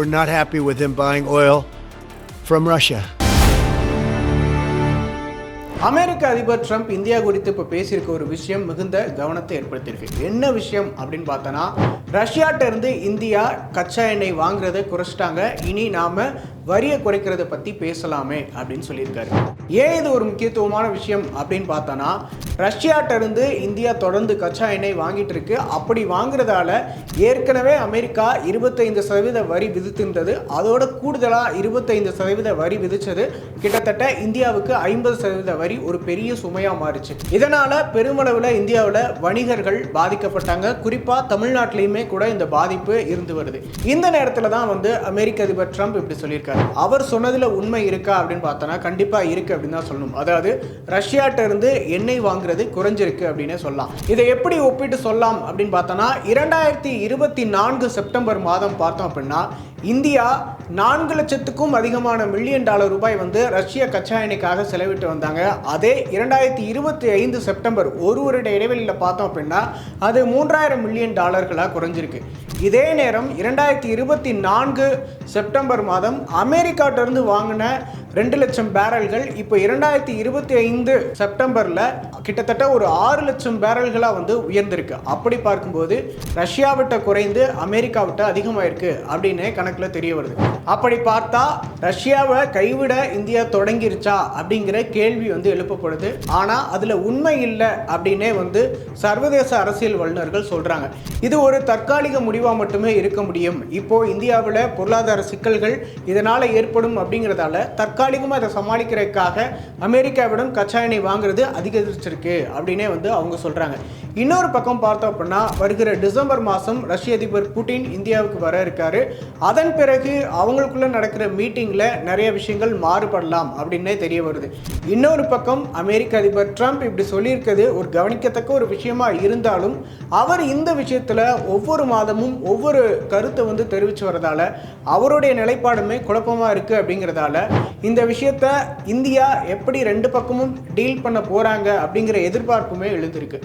were not happy with him buying oil from Russia. அமெரிக்க அதிபர் Trump India குறித்து இப்போ பேசியிருக்க ஒரு விஷயம் மிகுந்த கவனத்தை ஏற்படுத்தியிருக்கு. என்ன விஷயம் அப்படின்னு பார்த்தோன்னா, ரஷ்யாட்ட இருந்து இந்தியா கச்சா எண்ணெய் வாங்குறதை குறைச்சிட்டாங்க, இனி நாம வரியை குறைக்கிறத பற்றி பேசலாமே அப்படின்னு சொல்லியிருக்காரு. ஏன் இது ஒரு முக்கியத்துவமான விஷயம் அப்படின்னு பார்த்தோன்னா, ரஷ்யாட்ட இருந்து இந்தியா தொடர்ந்து கச்சா எண்ணெய் வாங்கிட்டு இருக்கு. அப்படி வாங்குறதால ஏற்கனவே அமெரிக்கா 25% வரி விதித்திருந்தது. அதோட கூடுதலாக 25% வரி விதிச்சது கிட்டத்தட்ட இந்தியாவுக்கு 50% வரி ஒரு பெரிய சுமையாக மாறிச்சு. இதனால பெருமளவில் இந்தியாவில் வணிகர்கள் பாதிக்கப்பட்டாங்க. குறிப்பாக தமிழ்நாட்டிலையுமே கூட இந்த பாதிப்பு இருந்து வருது. இந்த நேரத்தில் தான் அமெரிக்க அதிபர் ட்ரம்ப் இப்படி சொல்லியிருக்காரு. அவர் சொன்னதுல உண்மை இருக்கா அப்படின்னு பார்த்தோன்னா கண்டிப்பா இருக்கு அப்படின்னு தான் சொல்லணும். அதாவது ரஷ்யாட்ட இருந்து எண்ணெய் வாங்குறது குறைஞ்சிருக்கு அப்படின்னு சொல்லலாம். இதை எப்படி ஒப்பிட்டு சொல்லலாம் அப்படின்னு பார்த்தோன்னா, 2024 செப்டம்பர் மாதம் பார்த்தோம் அப்படின்னா இந்தியா 4 லட்சத்துக்கும் அதிகமான மில்லியன் டாலர் ரூபாய் ரஷ்ய கச்சா எண்ணெய்க்காக செலவிட்டு வந்தாங்க. அதே 2025 செப்டம்பர் ஒரு வருட இடைவெளியில் பார்த்தோம் அப்படின்னா அது 3000 மில்லியன் டாலர்களாக குறைஞ்சிருக்கு. இதே நேரம் 2024 செப்டம்பர் மாதம் அமெரிக்காட்டிலிருந்து வாங்கின 2 லட்சம் பேரல்கள் இப்போ 2025 செப்டம்பரில் கிட்டத்தட்ட ஒரு 6 லட்சம் பேரல்களாக உயர்ந்திருக்கு. அப்படி பார்க்கும்போது ரஷ்யாவிட்ட குறைந்து அமெரிக்காவிட்ட அதிகமாயிருக்கு அப்படின்னு கணக்கில் தெரிய வருது. அப்படி பார்த்தா ரஷ்யாவை கைவிட இந்தியா தொடங்கிருச்சா அப்படிங்கிற கேள்வி எழுப்பப்படுது. ஆனால் அதில் உண்மை இல்லை அப்படின்னே சர்வதேச அரசியல் வல்லுநர்கள் சொல்கிறாங்க. இது ஒரு தற்காலிக முடிவாக மட்டுமே இருக்க முடியும். இப்போ இந்தியாவில் பொருளாதார சிக்கல்கள் இதனால் ஏற்படும் அப்படிங்கிறதால தற்காலிகமாக அதை சமாளிக்கிறதுக்காக அமெரிக்காவிடம் கச்சா எண்ணெய் வாங்குறது அதிகரிச்சிருக்கு அப்படின்னே அவங்க சொல்கிறாங்க. இன்னொரு பக்கம் பார்த்தோம் அப்படின்னா வருகிற டிசம்பர் மாதம் ரஷ்ய அதிபர் புட்டின் இந்தியாவுக்கு வர இருக்காரு. அதன் பிறகு அவங்களுக்குள்ள நடக்கிற மீட்டிங்கில் நிறைய விஷயங்கள் மாறுபடலாம் அப்படின்னே தெரிய வருது. இன்னொரு பக்கம் அமெரிக்க அதிபர் ட்ரம்ப் இப்படி சொல்லியிருக்கிறது ஒரு கவனிக்கத்தக்க ஒரு விஷயமா இருந்தாலும் அவர் இந்த விஷயத்தில் ஒவ்வொரு மாதமும் ஒவ்வொரு கருத்தை தெரிவித்து வரதால அவருடைய நிலைப்பாடுமே குழப்பமாக இருக்குது. அப்படிங்கிறதால இந்த விஷயத்தை இந்தியா எப்படி 2 பக்கமும் டீல் பண்ண போகிறாங்க அப்படிங்கிற எதிர்பார்ப்புமே எழுந்திருக்கு.